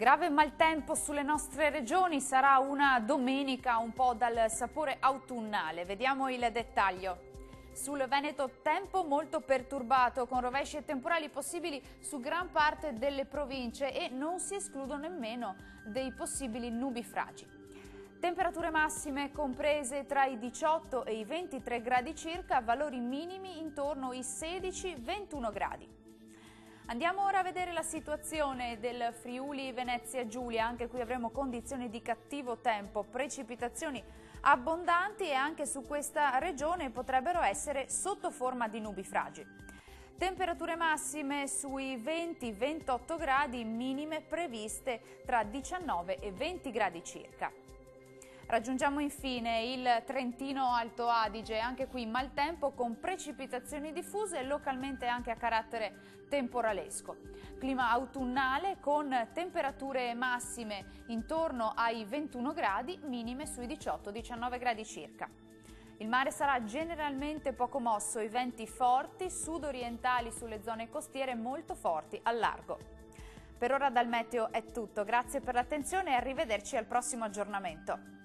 Grave maltempo sulle nostre regioni, sarà una domenica un po' dal sapore autunnale. Vediamo il dettaglio. Sul Veneto tempo molto perturbato, con rovesci e temporali possibili su gran parte delle province e non si escludono nemmeno dei possibili nubifragi. Temperature massime comprese tra i 18 e i 23 gradi circa, valori minimi intorno ai 16-21 gradi. Andiamo ora a vedere la situazione del Friuli Venezia Giulia. Anche qui avremo condizioni di cattivo tempo, precipitazioni abbondanti e anche su questa regione potrebbero essere sotto forma di nubifragi. Temperature massime sui 20-28 gradi, minime previste tra 19 e 20 gradi circa. Raggiungiamo infine il Trentino Alto Adige, anche qui maltempo con precipitazioni diffuse e localmente anche a carattere temporalesco. Clima autunnale con temperature massime intorno ai 21 gradi, minime sui 18-19 gradi circa. Il mare sarà generalmente poco mosso, i venti forti, sud-orientali sulle zone costiere molto forti al largo. Per ora dal meteo è tutto, grazie per l'attenzione e arrivederci al prossimo aggiornamento.